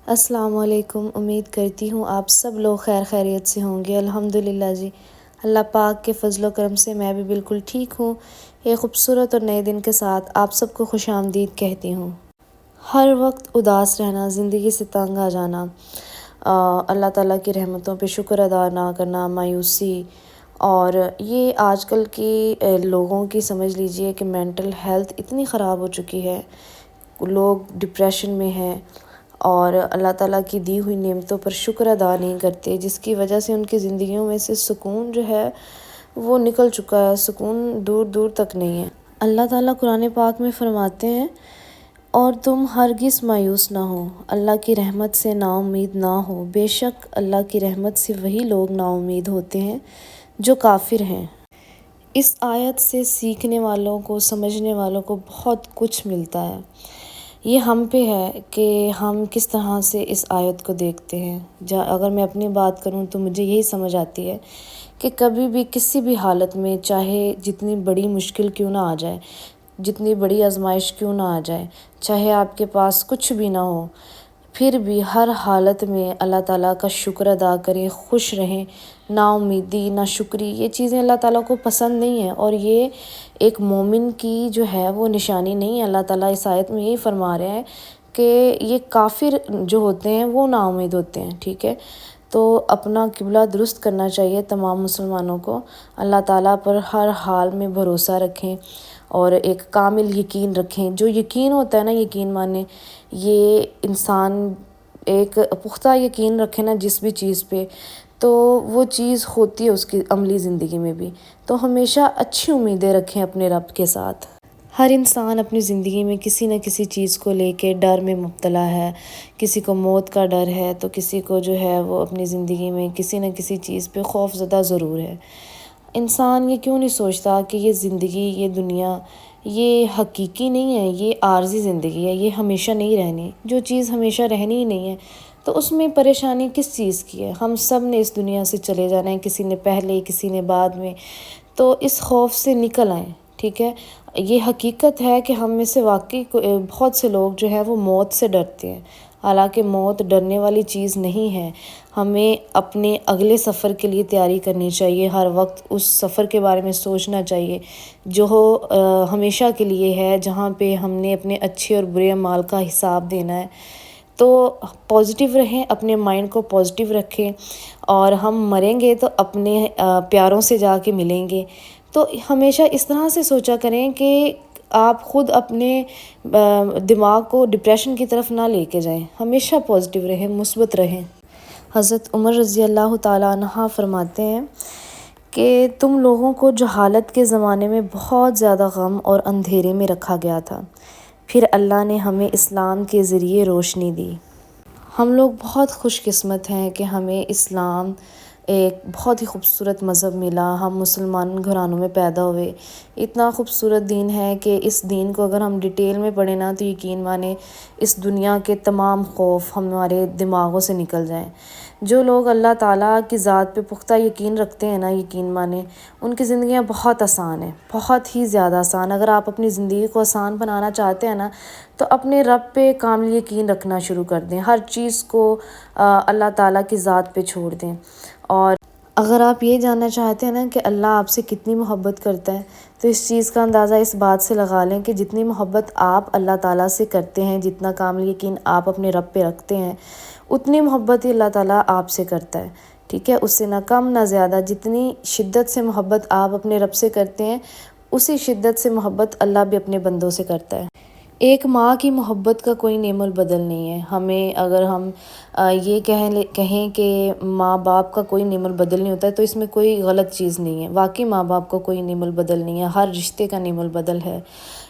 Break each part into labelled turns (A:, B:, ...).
A: السلام علیکم۔ امید کرتی ہوں آپ سب لوگ خیر خیریت سے ہوں گے۔ الحمدللہ جی، اللہ پاک کے فضل و کرم سے میں بھی بالکل ٹھیک ہوں۔ ایک خوبصورت اور نئے دن کے ساتھ آپ سب کو خوش آمدید کہتی ہوں۔ ہر وقت اداس رہنا، زندگی سے تنگ آ جانا، اللہ تعالیٰ کی رحمتوں پہ شکر ادا نہ کرنا، مایوسی، اور یہ آج کل کی لوگوں کی سمجھ لیجئے کہ مینٹل ہیلتھ اتنی خراب ہو چکی ہے، لوگ ڈپریشن میں ہیں اور اللہ تعالیٰ کی دی ہوئی نعمتوں پر شکر ادا نہیں کرتے، جس کی وجہ سے ان کی زندگیوں میں سے سکون جو ہے وہ نکل چکا ہے، سکون دور دور تک نہیں ہے۔ اللہ تعالیٰ قرآن پاک میں فرماتے ہیں، اور تم ہرگز مایوس نہ ہو، اللہ کی رحمت سے نا امید نہ ہو، بے شک اللہ کی رحمت سے وہی لوگ نا امید ہوتے ہیں جو کافر ہیں۔ اس آیت سے سیکھنے والوں کو، سمجھنے والوں کو بہت کچھ ملتا ہے۔ یہ ہم پہ ہے کہ ہم کس طرح سے اس آیت کو دیکھتے ہیں۔ اگر میں اپنی بات کروں تو مجھے یہی سمجھ آتی ہے کہ کبھی بھی کسی بھی حالت میں، چاہے جتنی بڑی مشکل کیوں نہ آ جائے، جتنی بڑی آزمائش کیوں نہ آ جائے، چاہے آپ کے پاس کچھ بھی نہ ہو، پھر بھی ہر حالت میں اللہ تعالیٰ کا شکر ادا کریں، خوش رہیں۔ نا امیدی، نا شکری، یہ چیزیں اللہ تعالیٰ کو پسند نہیں ہیں، اور یہ ایک مومن کی جو ہے وہ نشانی نہیں ہے۔ اللہ تعالیٰ اس آیت میں یہی فرما رہے ہیں کہ یہ کافر جو ہوتے ہیں وہ نا امید ہوتے ہیں، ٹھیک ہے؟ تو اپنا قبلہ درست کرنا چاہیے تمام مسلمانوں کو، اللہ تعالیٰ پر ہر حال میں بھروسہ رکھیں اور ایک کامل یقین رکھیں۔ جو یقین ہوتا ہے نا، یقین مانے یہ انسان ایک پختہ یقین رکھے نا جس بھی چیز پہ، تو وہ چیز ہوتی ہے اس کی عملی زندگی میں بھی۔ تو ہمیشہ اچھی امیدیں رکھیں اپنے رب کے ساتھ۔ ہر انسان اپنی زندگی میں کسی نہ کسی چیز کو لے کے ڈر میں مبتلا ہے، کسی کو موت کا ڈر ہے تو کسی کو جو ہے وہ اپنی زندگی میں کسی نہ کسی چیز پہ خوف زدہ ضرور ہے۔ انسان یہ کیوں نہیں سوچتا کہ یہ زندگی، یہ دنیا، یہ حقیقی نہیں ہے، یہ عارضی زندگی ہے، یہ ہمیشہ نہیں رہنی۔ جو چیز ہمیشہ رہنی ہی نہیں ہے تو اس میں پریشانی کس چیز کی ہے؟ ہم سب نے اس دنیا سے چلے جانا ہے، کسی نے پہلے، کسی نے بعد میں، تو اس خوف سے نکل آئیں، ٹھیک ہے؟ یہ حقیقت ہے کہ ہم میں سے واقعی بہت سے لوگ جو ہے وہ موت سے ڈرتے ہیں، حالانکہ موت ڈرنے والی چیز نہیں ہے۔ ہمیں اپنے اگلے سفر کے لیے تیاری کرنی چاہیے، ہر وقت اس سفر کے بارے میں سوچنا چاہیے جو ہمیشہ کے لیے ہے، جہاں پہ ہم نے اپنے اچھے اور برے اعمال کا حساب دینا ہے۔ تو پازیٹیو رہیں، اپنے مائنڈ کو پازیٹیو رکھیں، اور ہم مریں گے تو اپنے پیاروں سے جا کے ملیں گے۔ تو ہمیشہ اس طرح سے سوچا کریں کہ آپ خود اپنے دماغ کو ڈپریشن کی طرف نہ لے کے جائیں، ہمیشہ پازیٹیو رہیں، مثبت رہیں۔ حضرت عمر رضی اللہ تعالیٰ عنہ فرماتے ہیں کہ تم لوگوں کو جہالت کے زمانے میں بہت زیادہ غم اور اندھیرے میں رکھا گیا تھا، پھر اللہ نے ہمیں اسلام کے ذریعے روشنی دی۔ ہم لوگ بہت خوش قسمت ہیں کہ ہمیں اسلام ایک بہت ہی خوبصورت مذہب ملا، ہم مسلمان گھرانوں میں پیدا ہوئے۔ اتنا خوبصورت دین ہے کہ اس دین کو اگر ہم ڈیٹیل میں پڑھیں نا تو یقین مانیں اس دنیا کے تمام خوف ہمارے دماغوں سے نکل جائیں۔ جو لوگ اللہ تعالیٰ کی ذات پہ پختہ یقین رکھتے ہیں نا، یقین مانیں ان کی زندگیاں بہت آسان ہیں، بہت ہی زیادہ آسان۔ اگر آپ اپنی زندگی کو آسان بنانا چاہتے ہیں نا تو اپنے رب پہ کامل یقین رکھنا شروع کر دیں، ہر چیز کو اللہ تعالیٰ کی ذات پہ چھوڑ دیں۔ اور اگر آپ یہ جاننا چاہتے ہیں نا کہ اللہ آپ سے کتنی محبت کرتا ہے تو اس چیز کا اندازہ اس بات سے لگا لیں کہ جتنی محبت آپ اللہ تعالیٰ سے کرتے ہیں، جتنا کامل یقین آپ اپنے رب پہ رکھتے ہیں، اتنی محبت ہی اللہ تعالیٰ آپ سے کرتا ہے، ٹھیک ہے؟ اس سے نہ کم نہ زیادہ۔ جتنی شدت سے محبت آپ اپنے رب سے کرتے ہیں، اسی شدت سے محبت اللہ بھی اپنے بندوں سے کرتا ہے۔ ایک ماں کی محبت کا کوئی نعم البدل نہیں ہے۔ ہمیں اگر ہم یہ کہیں کہ ماں باپ کا کوئی نعم البدل نہیں ہوتا ہے تو اس میں کوئی غلط چیز نہیں ہے۔ واقعی ماں باپ کا کوئی نعم البدل نہیں ہے، ہر رشتے کا نعم البدل ہے۔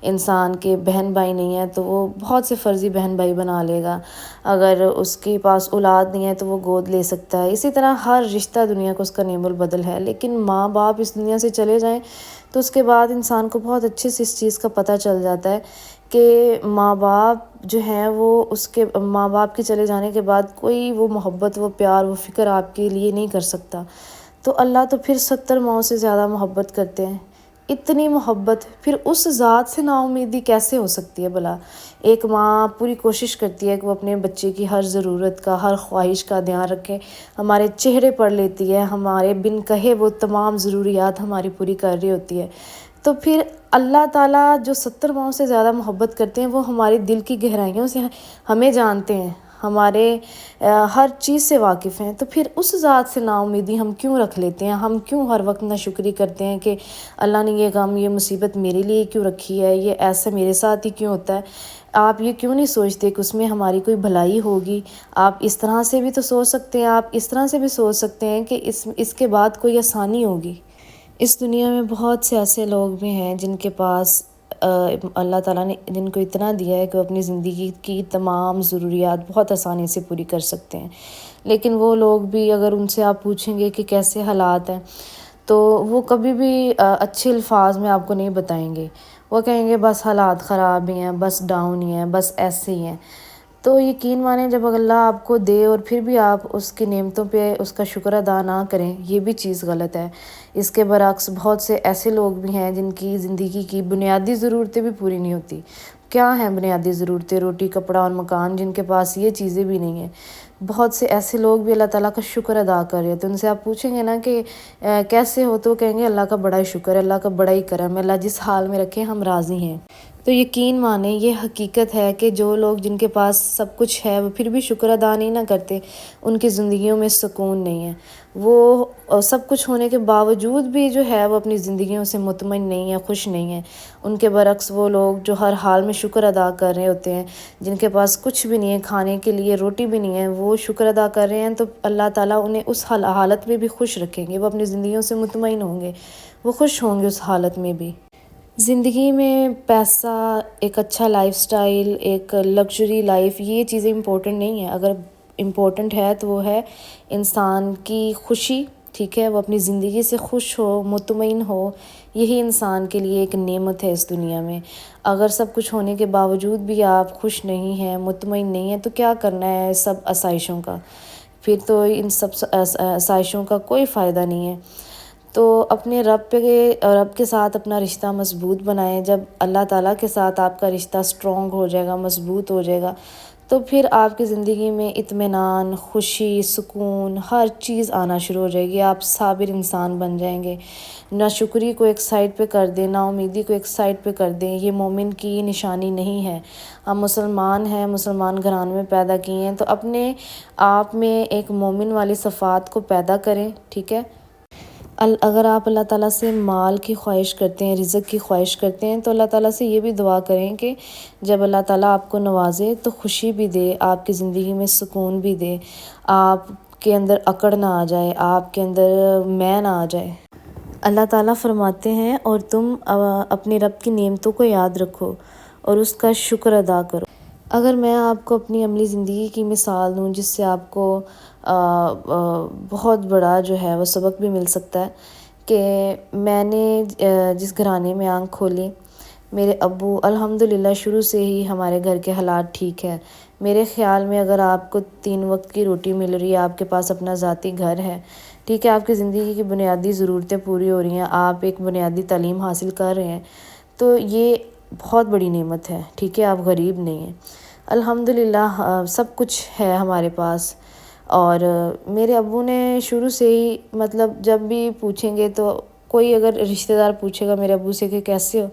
A: انسان کے بہن بھائی نہیں ہیں تو وہ بہت سے فرضی بہن بھائی بنا لے گا، اگر اس کے پاس اولاد نہیں ہے تو وہ گود لے سکتا ہے۔ اسی طرح ہر رشتہ دنیا کو اس کا نعم البدل ہے، لیکن ماں باپ اس دنیا سے چلے جائیں تو اس کے بعد انسان کو بہت اچھے سے اس چیز کا پتہ چل جاتا ہے کہ ماں باپ جو ہیں وہ ماں باپ کے چلے جانے کے بعد کوئی وہ محبت، وہ پیار، وہ فکر آپ کے لیے نہیں کر سکتا۔ تو اللہ تو پھر 70 ماؤں سے زیادہ محبت کرتے ہیں، اتنی محبت، پھر اس ذات سے نا امیدی کیسے ہو سکتی ہے بھلا؟ ایک ماں پوری کوشش کرتی ہے کہ وہ اپنے بچے کی ہر ضرورت کا، ہر خواہش کا دھیان رکھے، ہمارے چہرے پڑھ لیتی ہے، ہمارے بن کہے وہ تمام ضروریات ہماری پوری کر رہی ہوتی ہے۔ تو پھر اللہ تعالیٰ جو 70 ماؤں سے زیادہ محبت کرتے ہیں، وہ ہمارے دل کی گہرائیوں سے ہمیں جانتے ہیں، ہمارے ہر چیز سے واقف ہیں۔ تو پھر اس ذات سے نا امیدی ہم کیوں رکھ لیتے ہیں؟ ہم کیوں ہر وقت ناشکری کرتے ہیں کہ اللہ نے یہ غم، یہ مصیبت میرے لیے کیوں رکھی ہے، یہ ایسا میرے ساتھ ہی کیوں ہوتا ہے؟ آپ یہ کیوں نہیں سوچتے کہ اس میں ہماری کوئی بھلائی ہوگی؟ آپ اس طرح سے بھی تو سوچ سکتے ہیں، آپ اس طرح سے بھی سوچ سکتے ہیں کہ اس کے بعد کوئی آسانی ہوگی۔ اس دنیا میں بہت سے ایسے لوگ بھی ہیں جن کے پاس اللہ تعالیٰ نے جن کو اتنا دیا ہے کہ وہ اپنی زندگی کی تمام ضروریات بہت آسانی سے پوری کر سکتے ہیں، لیکن وہ لوگ بھی اگر ان سے آپ پوچھیں گے کہ کیسے حالات ہیں، تو وہ کبھی بھی اچھے الفاظ میں آپ کو نہیں بتائیں گے۔ وہ کہیں گے بس حالات خراب ہی ہیں، بس ڈاؤن ہی ہیں، بس ایسے ہی ہیں۔ تو یقین مانیں جب اللہ آپ کو دے اور پھر بھی آپ اس کی نعمتوں پہ اس کا شکر ادا نہ کریں، یہ بھی چیز غلط ہے۔ اس کے برعکس بہت سے ایسے لوگ بھی ہیں جن کی زندگی کی بنیادی ضرورتیں بھی پوری نہیں ہوتی۔ کیا ہیں بنیادی ضرورتیں؟ روٹی، کپڑا اور مکان، جن کے پاس یہ چیزیں بھی نہیں ہیں۔ بہت سے ایسے لوگ بھی اللہ تعالیٰ کا شکر ادا کر رہے ہیں، تو ان سے آپ پوچھیں گے نا کہ کیسے ہو، تو وہ کہیں گے اللہ کا بڑا ہی شکر ہے، اللہ کا بڑا ہی کرم ہے، اللہ جس حال میں رکھے ہم راضی ہیں۔ تو یقین مانیں یہ حقیقت ہے کہ جو لوگ جن کے پاس سب کچھ ہے وہ پھر بھی شکر ادا نہیں نہ کرتے، ان کی زندگیوں میں سکون نہیں ہے۔ وہ سب کچھ ہونے کے باوجود بھی جو ہے وہ اپنی زندگیوں سے مطمئن نہیں ہے، خوش نہیں ہے۔ ان کے برعکس وہ لوگ جو ہر حال میں شکر ادا کر رہے ہوتے ہیں، جن کے پاس کچھ بھی نہیں ہے، کھانے کے لیے روٹی بھی نہیں ہے، وہ شکر ادا کر رہے ہیں، تو اللہ تعالیٰ انہیں اس حالت میں بھی خوش رکھیں گے، وہ اپنی زندگیوں سے مطمئن ہوں گے، وہ خوش ہوں گے اس حالت میں بھی۔ زندگی میں پیسہ، ایک اچھا لائف سٹائل، ایک لگژری لائف، یہ چیزیں امپورٹنٹ نہیں ہیں۔ اگر امپورٹنٹ ہے تو وہ ہے انسان کی خوشی، ٹھیک ہے؟ وہ اپنی زندگی سے خوش ہو، مطمئن ہو، یہی انسان کے لیے ایک نعمت ہے اس دنیا میں۔ اگر سب کچھ ہونے کے باوجود بھی آپ خوش نہیں ہیں، مطمئن نہیں ہیں، تو کیا کرنا ہے سب آسائشوں کا؟ پھر تو ان سب آسائشوں کا کوئی فائدہ نہیں ہے۔ تو اپنے رب کے ساتھ اپنا رشتہ مضبوط بنائیں۔ جب اللہ تعالیٰ کے ساتھ آپ کا رشتہ اسٹرانگ ہو جائے گا، مضبوط ہو جائے گا، تو پھر آپ کی زندگی میں اطمینان، خوشی، سکون، ہر چیز آنا شروع ہو جائے گی۔ آپ صابر انسان بن جائیں گے۔ ناشکری کو ایک سائڈ پہ کر دیں، نا امیدی کو ایک سائڈ پہ کر دیں، یہ مومن کی نشانی نہیں ہے۔ ہم مسلمان ہیں، مسلمان گھرانے میں پیدا کیے ہیں، تو اپنے آپ میں ایک مومن والی صفات کو پیدا کریں، ٹھیک ہے؟ اگر آپ اللہ تعالیٰ سے مال کی خواہش کرتے ہیں، رزق کی خواہش کرتے ہیں، تو اللہ تعالیٰ سے یہ بھی دعا کریں کہ جب اللہ تعالیٰ آپ کو نوازے تو خوشی بھی دے، آپ کی زندگی میں سکون بھی دے، آپ کے اندر اکڑ نہ آ جائے، آپ کے اندر میں نہ آ جائے۔ اللہ تعالیٰ فرماتے ہیں اور تم اپنے رب کی نعمتوں کو یاد رکھو اور اس کا شکر ادا کرو۔ اگر میں آپ کو اپنی عملی زندگی کی مثال دوں جس سے آپ کو بہت بڑا جو ہے وہ سبق بھی مل سکتا ہے، کہ میں نے جس گھرانے میں آنکھ کھولی، میرے ابو الحمدللہ شروع سے ہی ہمارے گھر کے حالات ٹھیک ہے۔ میرے خیال میں اگر آپ کو 3 وقت کی روٹی مل رہی ہے، آپ کے پاس اپنا ذاتی گھر ہے، ٹھیک ہے، آپ کی زندگی کی بنیادی ضرورتیں پوری ہو رہی ہیں، آپ ایک بنیادی تعلیم حاصل کر رہے ہیں، تو یہ بہت بڑی نعمت ہے، ٹھیک ہے، آپ غریب نہیں ہیں۔ الحمدللہ سب کچھ ہے ہمارے پاس۔ اور میرے ابو نے شروع سے ہی مطلب جب بھی پوچھیں گے، تو کوئی اگر رشتہ دار پوچھے گا میرے ابو سے کہ کیسے ہو،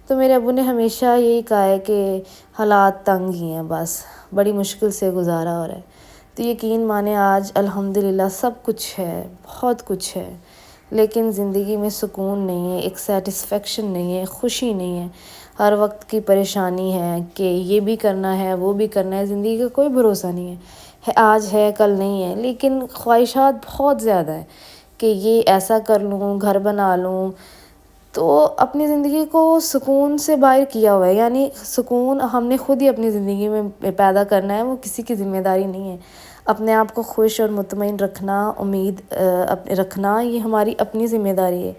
A: تو میرے ابو نے ہمیشہ یہی کہا ہے کہ حالات تنگ ہی ہیں، بس بڑی مشکل سے گزارا ہو رہا ہے۔ تو یقین مانیں آج الحمدللہ سب کچھ ہے، بہت کچھ ہے، لیکن زندگی میں سکون نہیں ہے، ایک سیٹسفیکشن نہیں ہے، خوشی نہیں ہے، ہر وقت کی پریشانی ہے کہ یہ بھی کرنا ہے، وہ بھی کرنا ہے، زندگی کا کوئی بھروسہ نہیں ہے، آج ہے کل نہیں ہے، لیکن خواہشات بہت زیادہ ہیں کہ یہ ایسا کر لوں، گھر بنا لوں۔ تو اپنی زندگی کو سکون سے باہر کیا ہوا ہے، یعنی سکون ہم نے خود ہی اپنی زندگی میں پیدا کرنا ہے، وہ کسی کی ذمہ داری نہیں ہے۔ اپنے آپ کو خوش اور مطمئن رکھنا، امید رکھنا، یہ ہماری اپنی ذمہ داری ہے،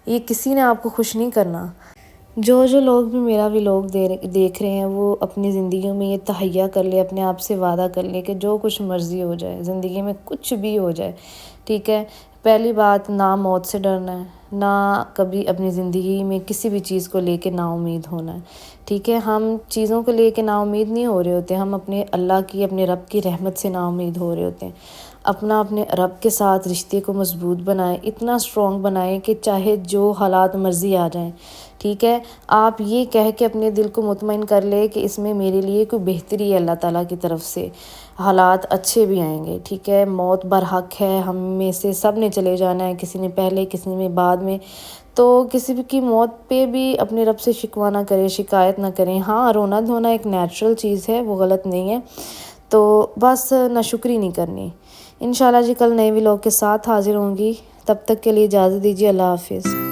A: یہ کسی نے آپ کو خوش نہیں کرنا۔ جو لوگ بھی میرا ولاگ دیکھ رہے ہیں، وہ اپنی زندگیوں میں یہ تہیہ کر لے، اپنے آپ سے وعدہ کر لے کہ جو کچھ مرضی ہو جائے، زندگی میں کچھ بھی ہو جائے، ٹھیک ہے، پہلی بات نہ موت سے ڈرنا ہے، نہ کبھی اپنی زندگی میں کسی بھی چیز کو لے کے نا امید ہونا ہے، ٹھیک ہے؟ ہم چیزوں کو لے کے نا امید نہیں ہو رہے ہوتے، ہم اپنے اللہ کی، اپنے رب کی رحمت سے نا امید ہو رہے ہوتے ہیں۔ اپنے رب کے ساتھ رشتے کو مضبوط بنائیں، اتنا اسٹرانگ بنائیں کہ چاہے جو حالات مرضی آ جائیں، ٹھیک ہے؟ آپ یہ کہہ کے اپنے دل کو مطمئن کر لے کہ اس میں میرے لیے کوئی بہتری ہے اللہ تعالیٰ کی طرف سے، حالات اچھے بھی آئیں گے، ٹھیک ہے؟ موت برحق ہے، ہم میں سے سب نے چلے جانا ہے، کسی نے پہلے کسی نے بعد میں، تو کسی بھی کی موت پہ بھی اپنے رب سے شکوہ نہ کریں، شکایت نہ کریں۔ ہاں، رونا دھونا ایک نیچرل چیز ہے، وہ غلط نہیں ہے، تو بس ناشکری نہیں کرنی۔ انشاءاللہ جی کل نئے ولاگ کے ساتھ حاضر ہوں گی، تب تک کے لیے اجازت دیجیے، اللہ حافظ۔